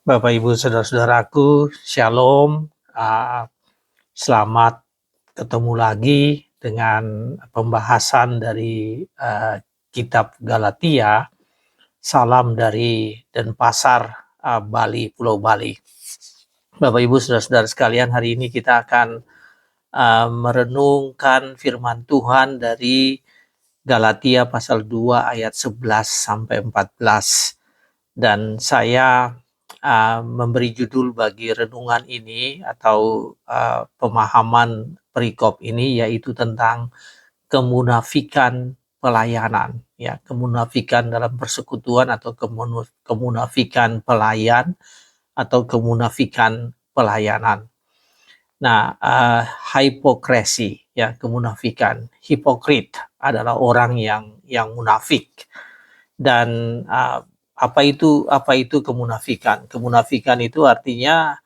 Bapak, Ibu, saudara-saudaraku, Shalom. Selamat ketemu lagi dengan pembahasan dari kitab Galatia. Salam dari Denpasar, Bali, Pulau Bali. Bapak, Ibu, saudara-saudara sekalian, hari ini kita akan merenungkan firman Tuhan dari Galatia pasal 2 ayat 11 sampai 14. Dan saya memberi judul bagi renungan ini atau pemahaman perikop ini, yaitu tentang kemunafikan pelayanan, ya, kemunafikan dalam persekutuan atau kemunafikan pelayan atau kemunafikan pelayanan. Nah, hipokresi, ya, kemunafikan. Hipokrit adalah orang yang munafik. Dan apa itu kemunafikan? Kemunafikan itu artinya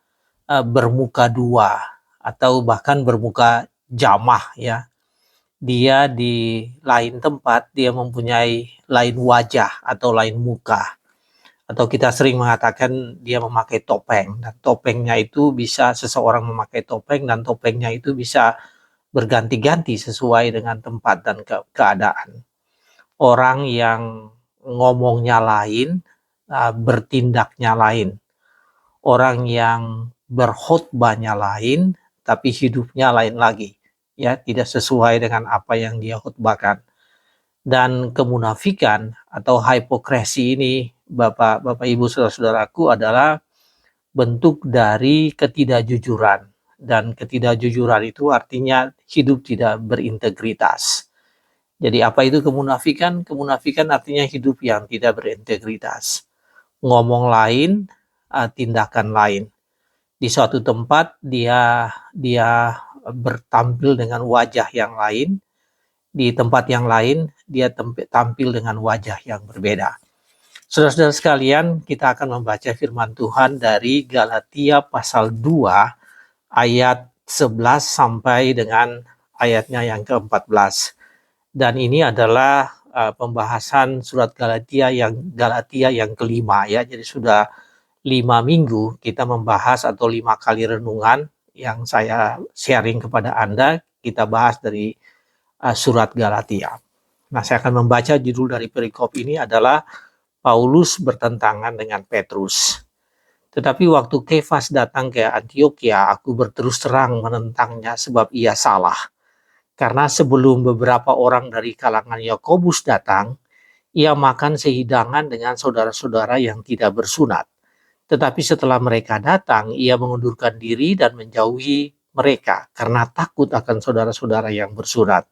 bermuka dua atau bahkan bermuka jamah, ya. Dia di lain tempat dia mempunyai lain wajah atau lain muka. Atau kita sering mengatakan dia memakai topeng, dan topengnya itu bisa seseorang memakai topeng dan topengnya itu bisa berganti-ganti sesuai dengan tempat dan keadaan. Orang yang ngomongnya lain, bertindaknya lain. Orang yang berkhotbahnya lain, tapi hidupnya lain lagi. Ya, tidak sesuai dengan apa yang dia khotbahkan. Dan kemunafikan atau hipokresi ini, Bapak Ibu, saudara-saudaraku, adalah bentuk dari ketidakjujuran. Dan ketidakjujuran itu artinya hidup tidak berintegritas. Jadi apa itu kemunafikan? Kemunafikan artinya hidup yang tidak berintegritas. Ngomong lain, tindakan lain. Di suatu tempat dia bertampil dengan wajah yang lain, di tempat yang lain dia tampil dengan wajah yang berbeda. Saudara-saudara sekalian, kita akan membaca firman Tuhan dari Galatia pasal 2 ayat 11 sampai dengan ayatnya yang ke-14. Dan ini adalah pembahasan surat Galatia yang kelima, ya. Jadi sudah 5 minggu kita membahas atau 5 kali renungan yang saya sharing kepada Anda, kita bahas dari surat Galatia. Nah, saya akan membaca judul dari perikop ini adalah Paulus bertentangan dengan Petrus. Tetapi waktu Kefas datang ke Antiokhia, aku berterus terang menentangnya sebab ia salah. Karena sebelum beberapa orang dari kalangan Yakobus datang, ia makan sehidangan dengan saudara-saudara yang tidak bersunat. Tetapi setelah mereka datang, ia mengundurkan diri dan menjauhi mereka karena takut akan saudara-saudara yang bersunat.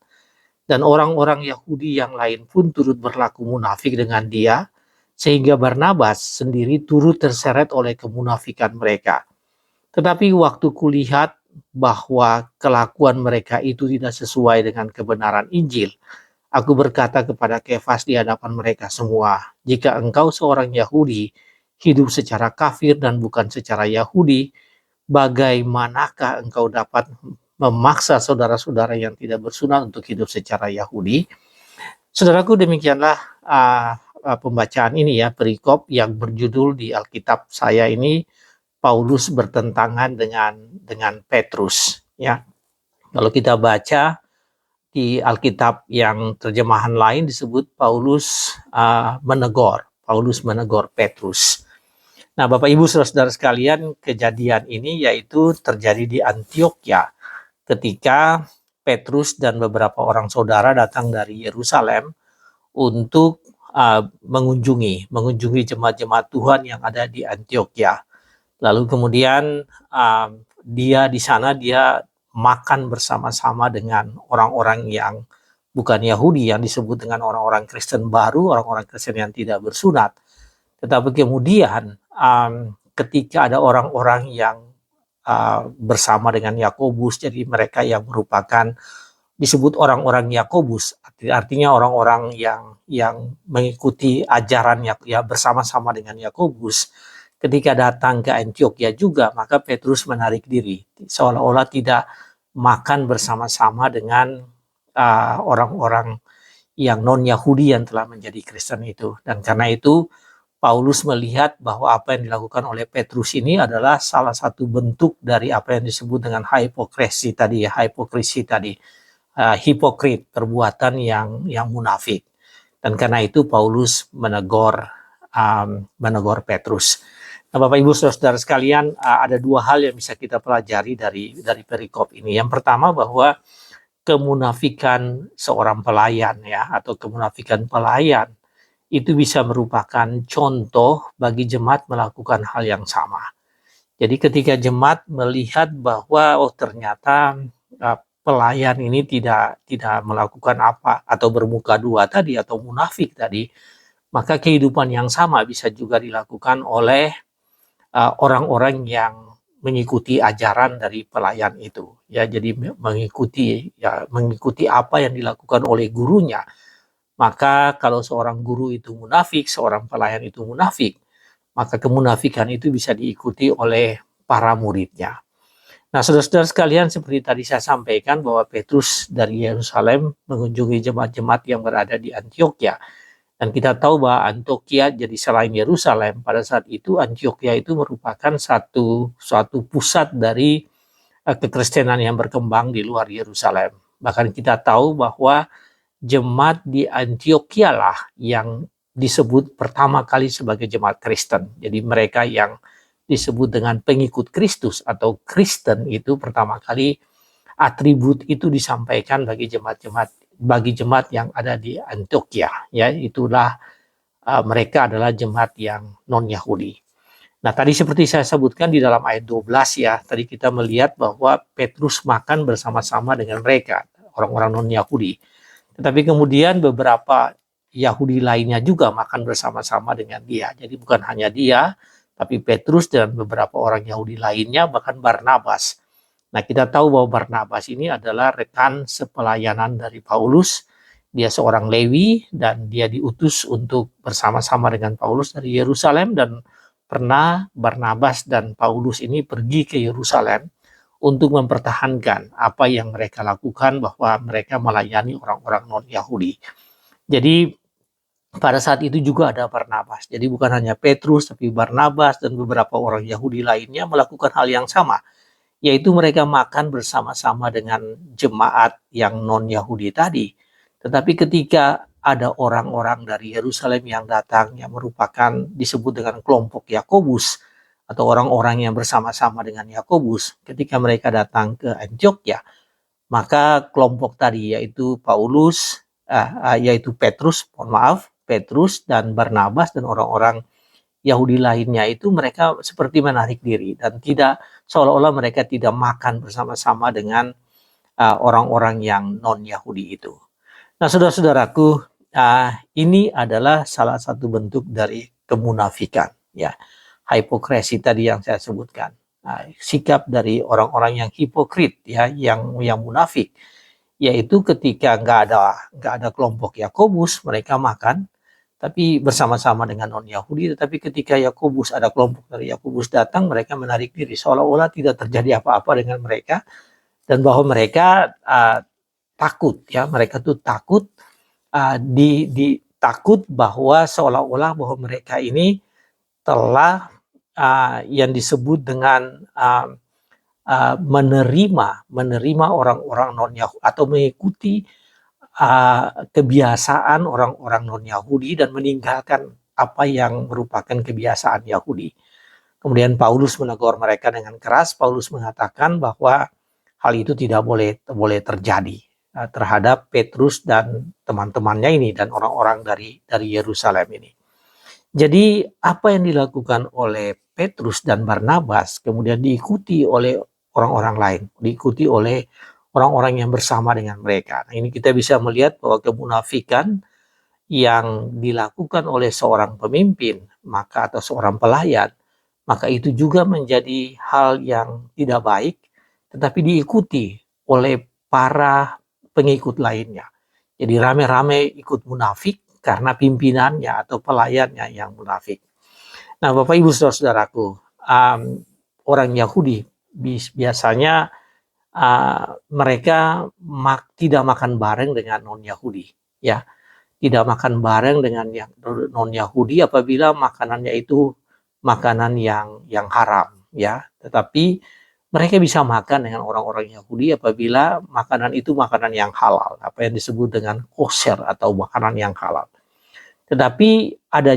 Dan orang-orang Yahudi yang lain pun turut berlaku munafik dengan dia, sehingga Barnabas sendiri turut terseret oleh kemunafikan mereka. Tetapi waktu kulihat bahwa kelakuan mereka itu tidak sesuai dengan kebenaran Injil, aku berkata kepada Kefas di hadapan mereka semua, jika engkau seorang Yahudi, hidup secara kafir dan bukan secara Yahudi, bagaimanakah engkau dapat memaksa saudara-saudara yang tidak bersunat untuk hidup secara Yahudi? Saudaraku, demikianlah pembacaan ini, ya, perikop yang berjudul di Alkitab saya ini, Paulus bertentangan dengan Petrus, ya. Kalau kita baca di Alkitab yang terjemahan lain disebut Paulus menegur Petrus. Nah, Bapak Ibu saudara-saudara sekalian, kejadian ini yaitu terjadi di Antiokhia ketika Petrus dan beberapa orang saudara datang dari Yerusalem untuk mengunjungi jemaat-jemaat Tuhan yang ada di Antiokhia. Lalu kemudian dia di sana dia makan bersama-sama dengan orang-orang yang bukan Yahudi, yang disebut dengan orang-orang Kristen baru, orang-orang Kristen yang tidak bersunat. Tetapi kemudian ketika ada orang-orang yang bersama dengan Yakobus, jadi mereka yang merupakan disebut orang-orang Yakobus, artinya orang-orang yang mengikuti ajaran ya bersama-sama dengan Yakobus. Ketika datang ke Antiokhia juga, maka Petrus menarik diri, seolah-olah tidak makan bersama-sama dengan orang-orang yang non-Yahudi yang telah menjadi Kristen itu. Dan karena itu Paulus melihat bahwa apa yang dilakukan oleh Petrus ini adalah salah satu bentuk dari apa yang disebut dengan hipokrisi tadi, hipokrit, perbuatan yang munafik. Dan karena itu Paulus menegur Petrus. Nah, Bapak Ibu Saudara sekalian, ada dua hal yang bisa kita pelajari dari perikop ini. Yang pertama bahwa kemunafikan seorang pelayan atau kemunafikan pelayan itu bisa merupakan contoh bagi jemaat melakukan hal yang sama. Jadi ketika jemaat melihat bahwa ternyata pelayan ini tidak melakukan apa atau bermuka dua tadi atau munafik tadi, maka kehidupan yang sama bisa juga dilakukan oleh orang-orang yang mengikuti ajaran dari pelayan itu. Ya, jadi mengikuti apa yang dilakukan oleh gurunya. Maka kalau seorang guru itu munafik, seorang pelayan itu munafik, maka kemunafikan itu bisa diikuti oleh para muridnya. Nah, saudara-saudara sekalian, seperti tadi saya sampaikan bahwa Petrus dari Yerusalem mengunjungi jemaat-jemaat yang berada di Antioquia. Dan kita tahu bahwa Antioquia jadi selain Yerusalem, pada saat itu Antioquia itu merupakan suatu pusat dari kekristenan yang berkembang di luar Yerusalem. Bahkan kita tahu bahwa jemaat di Antioquia lah yang disebut pertama kali sebagai jemaat Kristen. Jadi mereka yang disebut dengan pengikut Kristus atau Kristen itu pertama kali atribut itu disampaikan bagi jemaat yang ada di Antioquia. Ya, itulah mereka adalah jemaat yang non-Yahudi. Nah, tadi seperti saya sebutkan di dalam ayat 12 tadi kita melihat bahwa Petrus makan bersama-sama dengan mereka, orang-orang non-Yahudi. Tetapi kemudian beberapa Yahudi lainnya juga makan bersama-sama dengan dia. Jadi bukan hanya dia, tapi Petrus dan beberapa orang Yahudi lainnya, bahkan Barnabas. Nah, kita tahu bahwa Barnabas ini adalah rekan sepelayanan dari Paulus. Dia seorang Lewi dan dia diutus untuk bersama-sama dengan Paulus dari Yerusalem, dan pernah Barnabas dan Paulus ini pergi ke Yerusalem untuk mempertahankan apa yang mereka lakukan, bahwa mereka melayani orang-orang non-Yahudi. Jadi pada saat itu juga ada Barnabas. Jadi bukan hanya Petrus, tapi Barnabas dan beberapa orang Yahudi lainnya melakukan hal yang sama, yaitu mereka makan bersama-sama dengan jemaat yang non-Yahudi tadi. Tetapi ketika ada orang-orang dari Yerusalem yang datang, yang merupakan disebut dengan kelompok Yakobus, atau orang-orang yang bersama-sama dengan Yakobus, ketika mereka datang ke Antioquia, maka kelompok tadi yaitu Petrus dan Barnabas dan orang-orang Yahudi lainnya itu mereka seperti menarik diri dan tidak, seolah-olah mereka tidak makan bersama-sama dengan orang-orang yang non-Yahudi itu. Nah, saudara-saudaraku, ini adalah salah satu bentuk dari kemunafikan, ya. Hipokrisi tadi yang saya sebutkan. Sikap dari orang-orang yang hipokrit, ya, yang munafik, yaitu ketika nggak ada kelompok Yakobus, mereka makan tapi bersama-sama dengan non-Yahudi. Tetapi ketika Yakobus, ada kelompok dari Yakobus datang, mereka menarik diri, seolah-olah tidak terjadi apa-apa dengan mereka, dan bahwa mereka takut, ya, mereka tuh takut, takut bahwa seolah-olah bahwa mereka ini telah yang disebut dengan menerima orang-orang non-Yahudi atau mengikuti kebiasaan orang-orang non-Yahudi dan meninggalkan apa yang merupakan kebiasaan Yahudi. Kemudian Paulus menegur mereka dengan keras. Paulus mengatakan bahwa hal itu tidak boleh terjadi terhadap Petrus dan teman-temannya ini dan orang-orang dari Yerusalem ini. Jadi apa yang dilakukan oleh Petrus dan Barnabas kemudian diikuti oleh orang-orang lain, diikuti oleh orang-orang yang bersama dengan mereka. Nah, ini kita bisa melihat bahwa kemunafikan yang dilakukan oleh seorang pemimpin, maka atau seorang pelayan, maka itu juga menjadi hal yang tidak baik, tetapi diikuti oleh para pengikut lainnya. Jadi rame-rame ikut munafik karena pimpinannya atau pelayannya yang munafik. Nah, Bapak Ibu Saudara-saudaraku, orang Yahudi biasanya mereka tidak makan bareng dengan non-Yahudi, ya. tidak makan bareng dengan yang non-Yahudi apabila makanannya itu makanan yang haram, ya. Tetapi mereka bisa makan dengan orang-orang Yahudi apabila makanan itu makanan yang halal, apa yang disebut dengan kosher atau makanan yang halal. Tetapi ada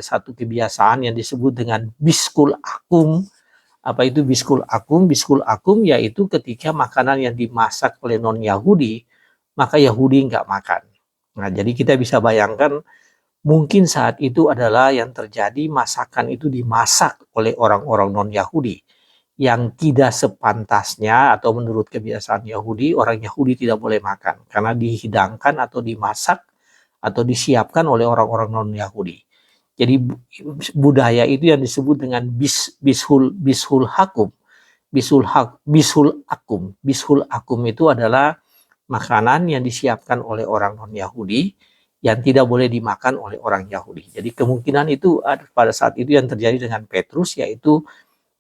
satu kebiasaan yang disebut dengan biskul akum. Apa itu biskul akum? Biskul akum yaitu ketika makanan yang dimasak oleh non-Yahudi, maka Yahudi nggak makan. Nah, jadi kita bisa bayangkan mungkin saat itu adalah yang terjadi masakan itu dimasak oleh orang-orang non-Yahudi yang tidak sepantasnya atau menurut kebiasaan Yahudi, orang Yahudi tidak boleh makan karena dihidangkan atau dimasak atau disiapkan oleh orang-orang non-Yahudi. Jadi budaya itu yang disebut dengan bishul hakum. Bishul akum itu adalah makanan yang disiapkan oleh orang non-Yahudi yang tidak boleh dimakan oleh orang Yahudi. Jadi kemungkinan itu pada saat itu yang terjadi dengan Petrus, yaitu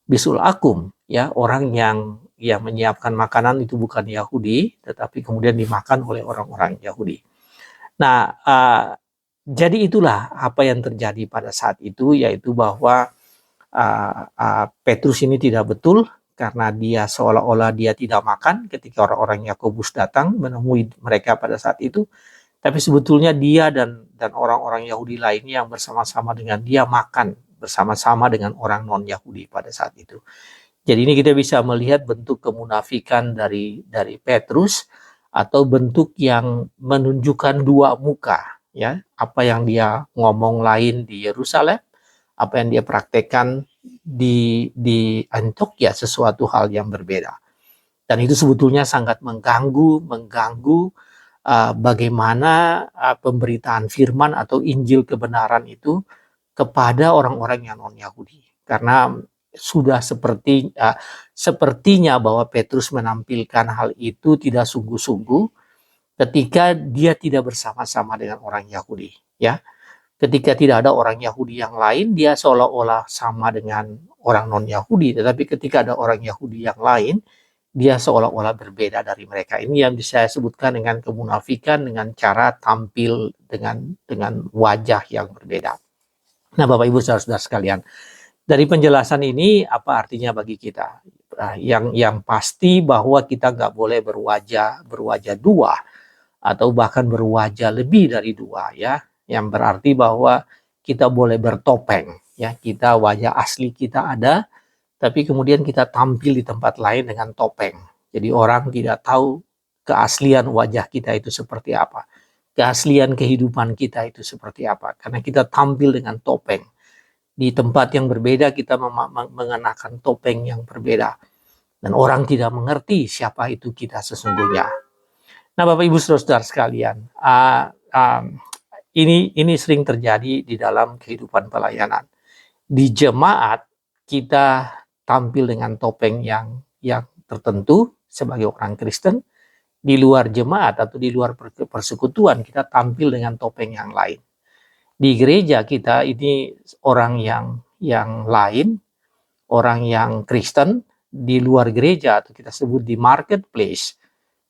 bisul akum, ya, orang yang menyiapkan makanan itu bukan Yahudi, tetapi kemudian dimakan oleh orang-orang Yahudi. Nah, jadi itulah apa yang terjadi pada saat itu, yaitu bahwa Petrus ini tidak betul karena dia seolah-olah dia tidak makan ketika orang-orang Yakobus datang menemui mereka pada saat itu, tapi sebetulnya dia dan orang-orang Yahudi lainnya yang bersama-sama dengan dia makan bersama-sama dengan orang non-Yahudi pada saat itu. Jadi ini kita bisa melihat bentuk kemunafikan dari Petrus atau bentuk yang menunjukkan dua muka, ya. Apa yang dia ngomong lain di Yerusalem, apa yang dia praktekkan di Antioquia sesuatu hal yang berbeda. Dan itu sebetulnya sangat mengganggu bagaimana pemberitaan firman atau Injil kebenaran itu kepada orang-orang yang non-Yahudi. Karena sudah sepertinya bahwa Petrus menampilkan hal itu tidak sungguh-sungguh ketika dia tidak bersama-sama dengan orang Yahudi, ya. Ketika tidak ada orang Yahudi yang lain, dia seolah-olah sama dengan orang non-Yahudi, tetapi ketika ada orang Yahudi yang lain, dia seolah-olah berbeda dari mereka. Ini yang bisa saya sebutkan dengan kemunafikan, dengan cara tampil dengan wajah yang berbeda. Nah, Bapak Ibu saudara-saudara sekalian, dari penjelasan ini apa artinya bagi kita? Yang pasti bahwa kita nggak boleh berwajah dua atau bahkan berwajah lebih dari dua, ya. Yang berarti bahwa kita boleh bertopeng, ya. Kita wajah asli kita ada, tapi kemudian kita tampil di tempat lain dengan topeng. Jadi orang tidak tahu keaslian wajah kita itu seperti apa, keaslian kehidupan kita itu seperti apa, karena kita tampil dengan topeng. Di tempat yang berbeda kita mengenakan topeng yang berbeda, dan orang tidak mengerti siapa itu kita sesungguhnya. Nah, Bapak Ibu saudara sekalian, ini sering terjadi di dalam kehidupan pelayanan. Di jemaat kita tampil dengan topeng yang tertentu sebagai orang Kristen. Di luar jemaat atau di luar persekutuan kita tampil dengan topeng yang lain. Di gereja kita ini orang yang lain, orang yang Kristen. Di luar gereja atau kita sebut di marketplace,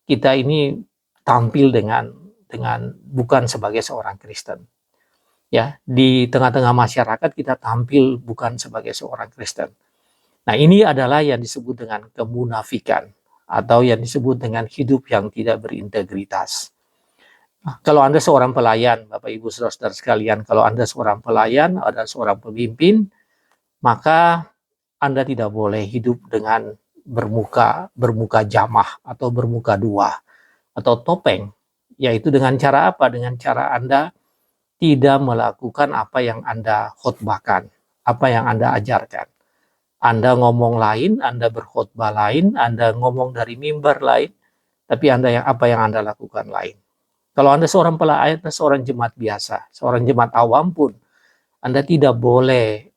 kita ini tampil dengan bukan sebagai seorang Kristen. Ya, di tengah-tengah masyarakat kita tampil bukan sebagai seorang Kristen. Nah, ini adalah yang disebut dengan kemunafikan atau yang disebut dengan hidup yang tidak berintegritas. Nah, kalau Anda seorang pelayan, Bapak Ibu saudara-saudara sekalian, kalau Anda seorang pelayan, ada seorang pemimpin, maka Anda tidak boleh hidup dengan bermuka jamah atau bermuka dua atau topeng, yaitu dengan cara apa? Dengan cara Anda tidak melakukan apa yang Anda khotbahkan, apa yang Anda ajarkan. Anda ngomong lain, Anda berkhotbah lain, Anda ngomong dari mimbar lain, tapi apa yang Anda lakukan lain. Kalau Anda seorang pelayan, seorang jemaat biasa, seorang jemaat awam pun, Anda tidak boleh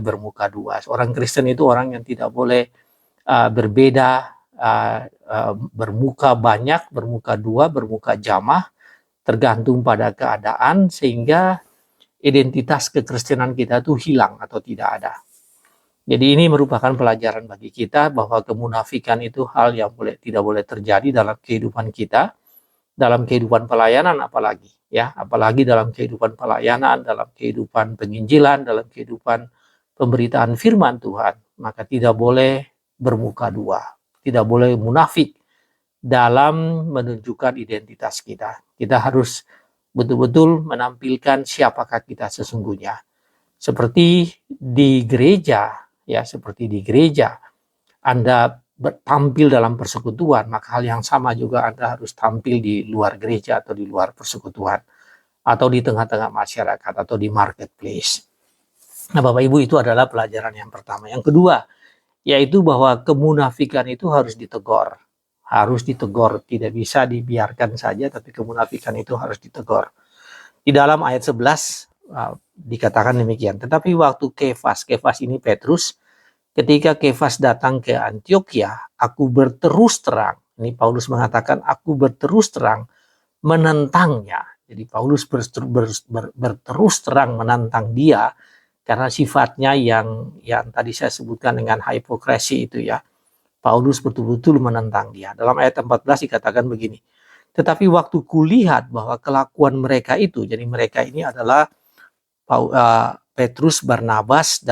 bermuka dua. Seorang Kristen itu orang yang tidak boleh berbeda, bermuka banyak, bermuka dua, bermuka jamah, tergantung pada keadaan, sehingga identitas kekristenan kita itu hilang atau tidak ada. Jadi ini merupakan pelajaran bagi kita bahwa kemunafikan itu hal yang tidak boleh terjadi dalam kehidupan kita. dalam kehidupan pelayanan apalagi ya, apalagi dalam kehidupan pelayanan, dalam kehidupan penginjilan, dalam kehidupan pemberitaan firman Tuhan, maka tidak boleh bermuka dua, tidak boleh munafik dalam menunjukkan identitas kita. Kita harus betul-betul menampilkan siapakah kita sesungguhnya. Seperti di gereja, ya, seperti di gereja, Anda tampil dalam persekutuan, maka hal yang sama juga Anda harus tampil di luar gereja atau di luar persekutuan, atau di tengah-tengah masyarakat, atau di marketplace. Nah, Bapak Ibu, itu adalah pelajaran yang pertama. Yang kedua, yaitu bahwa kemunafikan itu harus ditegur. Harus ditegur, tidak bisa dibiarkan saja, tapi kemunafikan itu harus ditegur. Di dalam ayat 11 dikatakan demikian. Tetapi waktu Kefas ini Petrus, ketika Kefas datang ke Antiokhia, aku berterus terang. Ini Paulus mengatakan, aku berterus terang menentangnya. Jadi Paulus berterus terang menantang dia karena sifatnya yang tadi saya sebutkan dengan hipokrasi itu ya. Paulus betul-betul menentang dia. Dalam ayat 14 dikatakan begini. Tetapi waktu kulihat bahwa kelakuan mereka itu, jadi mereka ini adalah Petrus, Barnabas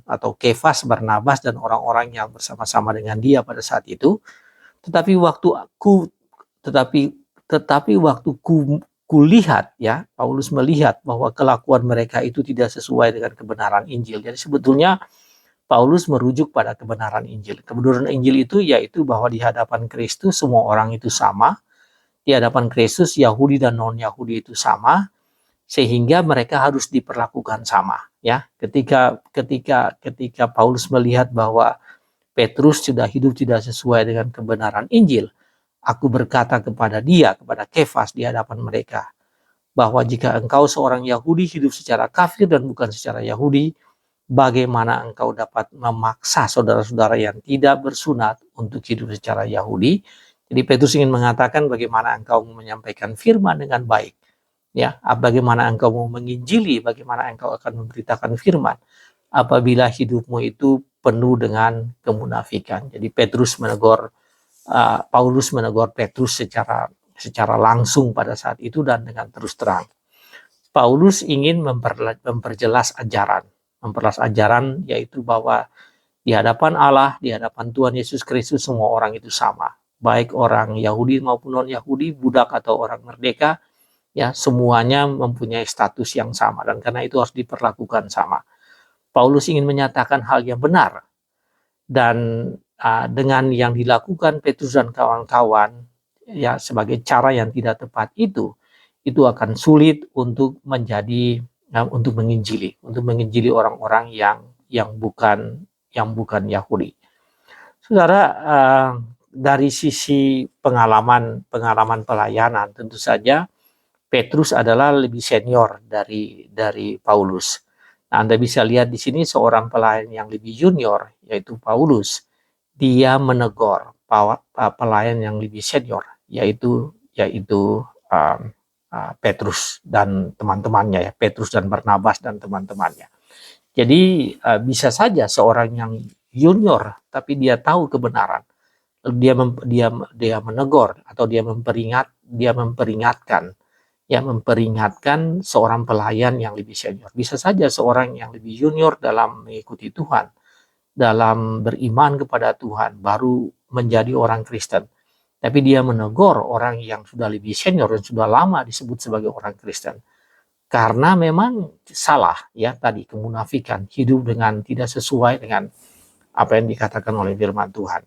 atau Kefas, Barnabas dan orang-orang yang bersama-sama dengan dia pada saat itu. Tetapi waktu kulihat ya, Paulus melihat bahwa kelakuan mereka itu tidak sesuai dengan kebenaran Injil. Jadi sebetulnya Paulus merujuk pada kebenaran Injil. Kebenaran Injil itu yaitu bahwa di hadapan Kristus semua orang itu sama. Di hadapan Kristus Yahudi dan non-Yahudi itu sama, sehingga mereka harus diperlakukan sama. Ya, ketika Paulus melihat bahwa Petrus sudah hidup tidak sesuai dengan kebenaran Injil, aku berkata kepada Kefas di hadapan mereka, bahwa jika engkau seorang Yahudi hidup secara kafir dan bukan secara Yahudi, bagaimana engkau dapat memaksa saudara-saudara yang tidak bersunat untuk hidup secara Yahudi? Jadi Petrus ingin mengatakan bagaimana engkau menyampaikan firman dengan baik. Ya, bagaimana engkau mau menginjili, bagaimana engkau akan memberitakan firman apabila hidupmu itu penuh dengan kemunafikan. Jadi Paulus menegur Petrus secara langsung pada saat itu dan dengan terus terang. Paulus ingin memperjelas ajaran yaitu bahwa di hadapan Allah, di hadapan Tuhan Yesus Kristus semua orang itu sama, baik orang Yahudi maupun non-Yahudi, budak atau orang merdeka, ya semuanya mempunyai status yang sama dan karena itu harus diperlakukan sama. Paulus ingin menyatakan hal yang benar dan dengan yang dilakukan Petrus dan kawan-kawan ya sebagai cara yang tidak tepat itu akan sulit untuk menginjili orang-orang yang bukan Yahudi. Saudara, dari sisi pengalaman pelayanan tentu saja Petrus adalah lebih senior dari Paulus. Nah, Anda bisa lihat di sini seorang pelayan yang lebih junior yaitu Paulus. Dia menegur pelayan yang lebih senior yaitu Petrus dan teman-temannya ya, Petrus dan Barnabas dan teman-temannya. Jadi bisa saja seorang yang junior tapi dia tahu kebenaran, dia menegur atau dia memperingatkan seorang pelayan yang lebih senior. Bisa saja seorang yang lebih junior dalam mengikuti Tuhan, dalam beriman kepada Tuhan, baru menjadi orang Kristen. Tapi dia menegur orang yang sudah lebih senior dan sudah lama disebut sebagai orang Kristen. Karena memang salah ya tadi, kemunafikan, hidup dengan tidak sesuai dengan apa yang dikatakan oleh firman Tuhan.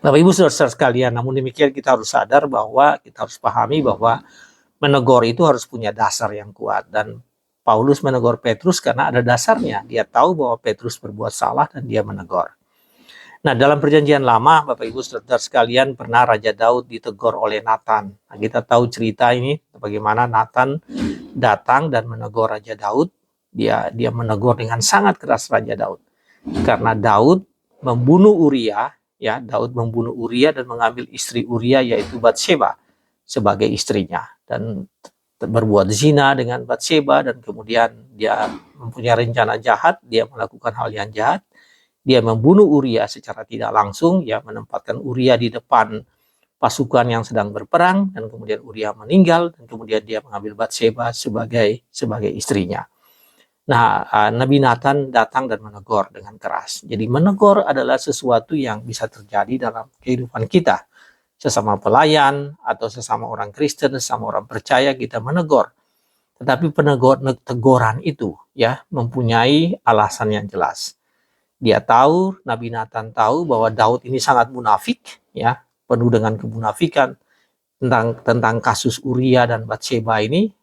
Bapak Ibu saudara sekalian, namun demikian kita harus sadar bahwa kita harus pahami bahwa menegur itu harus punya dasar yang kuat. Dan Paulus menegur Petrus karena ada dasarnya. Dia tahu bahwa Petrus berbuat salah dan dia menegur. Nah, dalam perjanjian lama, Bapak Ibu saudara sekalian, pernah Raja Daud ditegur oleh Nathan. Nah, kita tahu cerita ini, bagaimana Nathan datang dan menegur Raja Daud. Dia menegur dengan sangat keras Raja Daud. Karena Daud membunuh Uria, ya, Daud membunuh Uria dan mengambil istri Uria yaitu Batsheba sebagai istrinya. Dan berbuat zina dengan Batsheba dan kemudian dia mempunyai rencana jahat, dia melakukan hal yang jahat. Dia membunuh Uria secara tidak langsung, ya menempatkan Uria di depan pasukan yang sedang berperang, dan kemudian Uria meninggal, dan kemudian dia mengambil Batseba sebagai istrinya. Nah, Nabi Nathan datang dan menegur dengan keras. Jadi menegur adalah sesuatu yang bisa terjadi dalam kehidupan kita. Sesama pelayan atau sesama orang Kristen, sesama orang percaya, kita menegur. Tetapi teguran itu ya mempunyai alasan yang jelas. Dia tahu, Nabi Nathan tahu bahwa Daud ini sangat munafik, ya, penuh dengan kemunafikan tentang kasus Uria dan Batseba ini.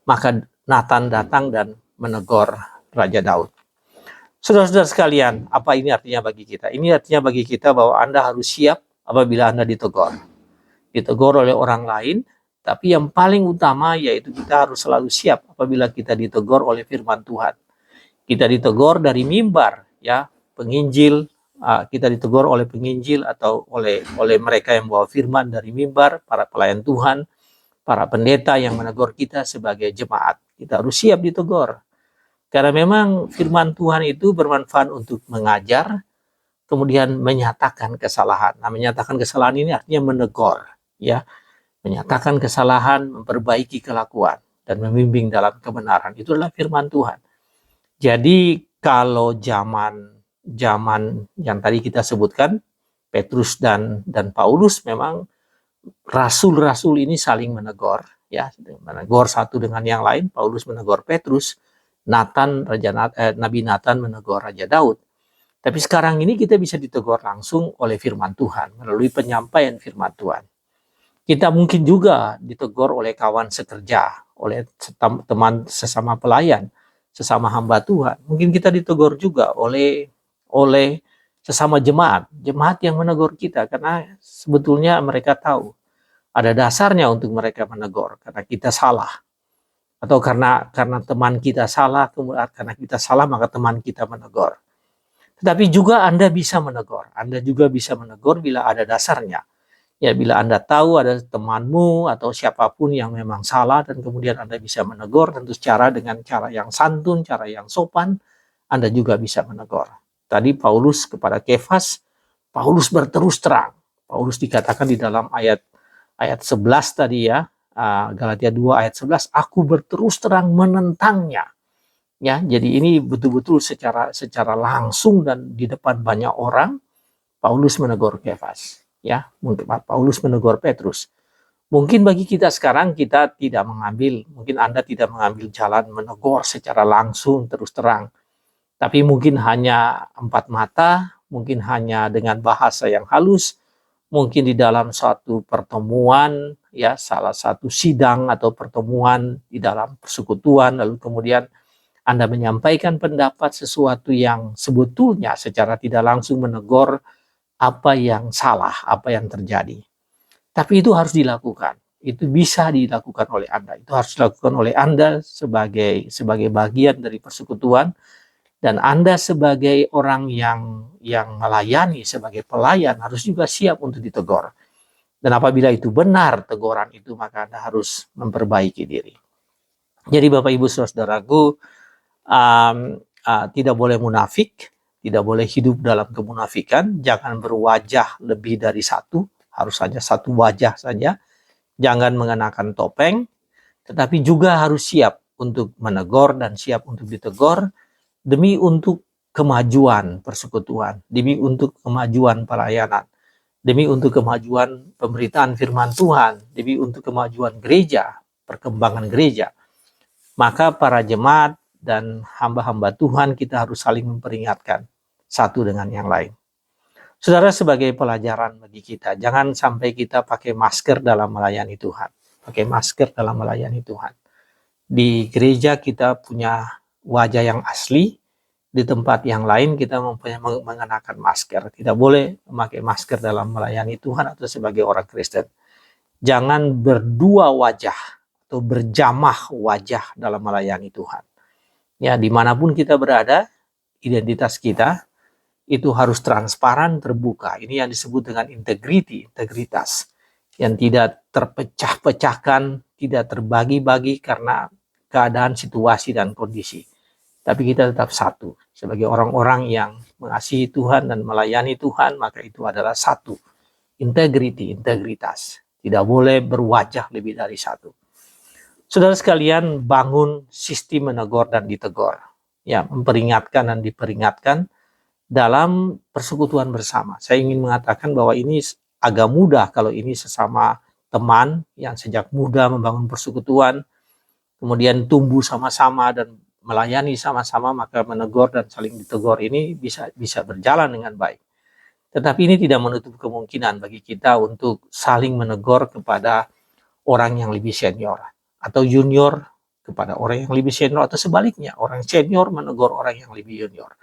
Maka Nathan datang dan menegur Raja Daud. Saudara-saudara sekalian, apa ini artinya bagi kita? Ini artinya bagi kita bahwa Anda harus siap apabila Anda ditegur. Ditegur oleh orang lain, tapi yang paling utama yaitu kita harus selalu siap apabila kita ditegur oleh firman Tuhan. Kita ditegur dari mimbar, ya, penginjil, kita ditegur oleh penginjil atau oleh mereka yang bawa firman dari mimbar, para pelayan Tuhan, para pendeta yang menegur kita sebagai jemaat. Kita harus siap ditegur. Karena memang firman Tuhan itu bermanfaat untuk mengajar, kemudian menyatakan kesalahan. Nah, menyatakan kesalahan ini artinya menegur, ya, menyatakan kesalahan, memperbaiki kelakuan, dan membimbing dalam kebenaran. Itu adalah firman Tuhan. Jadi kalau zaman yang tadi kita sebutkan, Petrus dan Paulus, memang rasul-rasul ini saling menegur, ya, menegur satu dengan yang lain. Paulus menegur Petrus, Nabi Nathan menegur Raja Daud. Tapi sekarang ini kita bisa ditegur langsung oleh firman Tuhan, melalui penyampaian firman Tuhan. Kita mungkin juga ditegur oleh kawan sekerja, oleh teman sesama pelayan, sesama hamba Tuhan. Mungkin kita ditegur juga oleh sesama jemaat yang menegur kita, karena sebetulnya mereka tahu ada dasarnya untuk mereka menegur, karena kita salah. Atau karena teman kita salah, karena kita salah maka teman kita menegur. Tetapi juga Anda bisa menegur. Anda juga bisa menegur bila ada dasarnya. Ya, bila Anda tahu ada temanmu atau siapapun yang memang salah dan kemudian Anda bisa menegur, tentu dengan cara yang santun, cara yang sopan, Anda juga bisa menegur. Tadi Paulus kepada Kefas, Paulus berterus terang. Paulus dikatakan di dalam ayat 11 tadi, ya, Galatia 2 ayat 11, aku berterus terang menentangnya. Ya, jadi ini betul-betul secara langsung dan di depan banyak orang Paulus menegur Kefas, ya. Paulus menegur Petrus. Mungkin bagi kita sekarang kita tidak mengambil, mungkin Anda tidak mengambil jalan menegur secara langsung terus terang. Tapi mungkin hanya empat mata, mungkin hanya dengan bahasa yang halus, mungkin di dalam suatu pertemuan, ya, salah satu sidang atau pertemuan di dalam persekutuan, lalu kemudian Anda menyampaikan pendapat sesuatu yang sebetulnya secara tidak langsung menegur apa yang salah, apa yang terjadi. Tapi itu harus dilakukan. Itu bisa dilakukan oleh Anda. Itu harus dilakukan oleh Anda sebagai bagian dari persekutuan. Dan Anda sebagai orang yang melayani, sebagai pelayan, harus juga siap untuk ditegur. Dan apabila itu benar teguran itu, maka Anda harus memperbaiki diri. Jadi Bapak Ibu Saudaraku, tidak boleh munafik, tidak boleh hidup dalam kemunafikan, jangan berwajah lebih dari satu, harus hanya satu wajah saja, jangan mengenakan topeng, tetapi juga harus siap untuk menegur dan siap untuk ditegur, demi untuk kemajuan persekutuan, demi untuk kemajuan pelayanan, demi untuk kemajuan pemberitaan firman Tuhan, demi untuk kemajuan gereja, perkembangan gereja. Maka para jemaat dan hamba-hamba Tuhan kita harus saling memperingatkan satu dengan yang lain. Saudara, sebagai pelajaran bagi kita, jangan sampai kita pakai masker dalam melayani Tuhan. Pakai masker dalam melayani Tuhan. Di gereja kita punya wajah yang asli, di tempat yang lain kita mengenakan masker. Tidak boleh memakai masker dalam melayani Tuhan atau sebagai orang Kristen. Jangan berdua wajah atau berjamah wajah dalam melayani Tuhan. Ya, dimanapun kita berada, identitas kita itu harus transparan, terbuka. Ini yang disebut dengan integritas. Yang tidak terpecah-pecahkan, tidak terbagi-bagi karena keadaan, situasi, dan kondisi. Tapi kita tetap satu. Sebagai orang-orang yang mengasihi Tuhan dan melayani Tuhan, maka itu adalah satu. integritas. Tidak boleh berwajah lebih dari satu. Saudara sekalian, bangun sistem menegur dan ditegur. Ya, memperingatkan dan diperingatkan dalam persekutuan bersama. Saya ingin mengatakan bahwa ini agak mudah kalau ini sesama teman yang sejak muda membangun persekutuan, kemudian tumbuh sama-sama dan melayani sama-sama, maka menegur dan saling ditegur ini bisa berjalan dengan baik. Tetapi ini tidak menutup kemungkinan bagi kita untuk saling menegur kepada orang yang lebih senior atau junior kepada orang yang lebih senior, atau sebaliknya orang senior menegur orang yang lebih junior.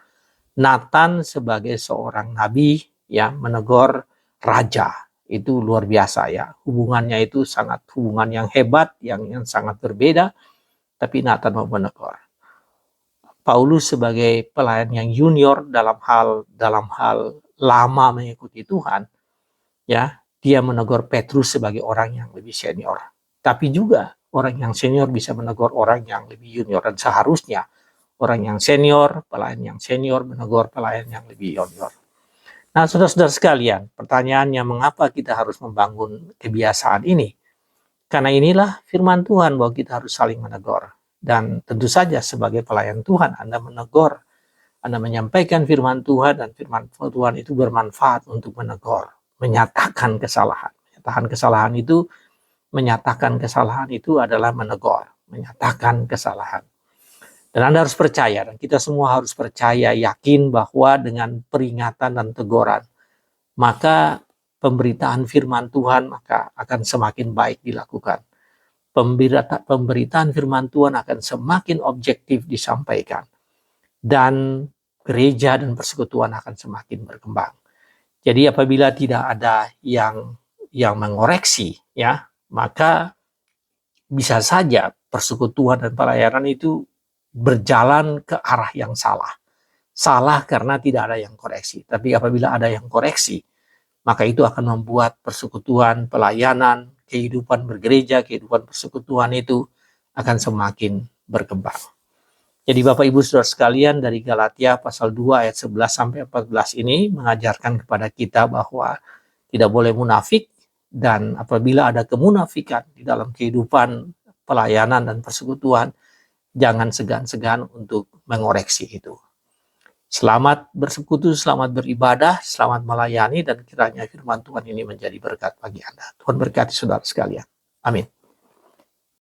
Nathan sebagai seorang nabi ya menegur raja, itu luar biasa ya, hubungannya itu sangat hubungan yang hebat, yang sangat berbeda, tapi Nathan mau menegur. Paulus sebagai pelayan yang junior dalam hal lama mengikuti Tuhan, ya, dia menegur Petrus sebagai orang yang lebih senior. Tapi juga orang yang senior bisa menegur orang yang lebih junior, dan seharusnya orang yang senior, pelayan yang senior menegur pelayan yang lebih junior. Nah, saudara-saudara sekalian, pertanyaannya mengapa kita harus membangun kebiasaan ini? Karena inilah firman Tuhan bahwa kita harus saling menegur. Dan tentu saja sebagai pelayan Tuhan, Anda menegur, Anda menyampaikan firman Tuhan, dan firman Tuhan itu bermanfaat untuk menegur, menyatakan kesalahan. Menyatakan kesalahan itu adalah menegur, menyatakan kesalahan. Dan Anda harus percaya, dan kita semua harus percaya, yakin bahwa dengan peringatan dan teguran, maka pemberitaan firman Tuhan maka akan semakin baik dilakukan. Pemberitaan firman Tuhan akan semakin objektif disampaikan, dan gereja dan persekutuan akan semakin berkembang. Jadi apabila tidak ada yang mengoreksi, ya, maka bisa saja persekutuan dan pelayanan itu berjalan ke arah yang salah. Salah karena tidak ada yang koreksi. Tapi apabila ada yang koreksi, maka itu akan membuat persekutuan, pelayanan, kehidupan bergereja, kehidupan persekutuan itu akan semakin berkembang. Jadi Bapak Ibu Saudara sekalian, dari Galatia pasal 2 ayat 11 sampai 14 ini mengajarkan kepada kita bahwa tidak boleh munafik, dan apabila ada kemunafikan di dalam kehidupan pelayanan dan persekutuan, jangan segan-segan untuk mengoreksi itu. Selamat bersekutu, selamat beribadah, selamat melayani, dan kiranya firman Tuhan ini menjadi berkat bagi Anda. Tuhan berkati saudara sekalian. Amin.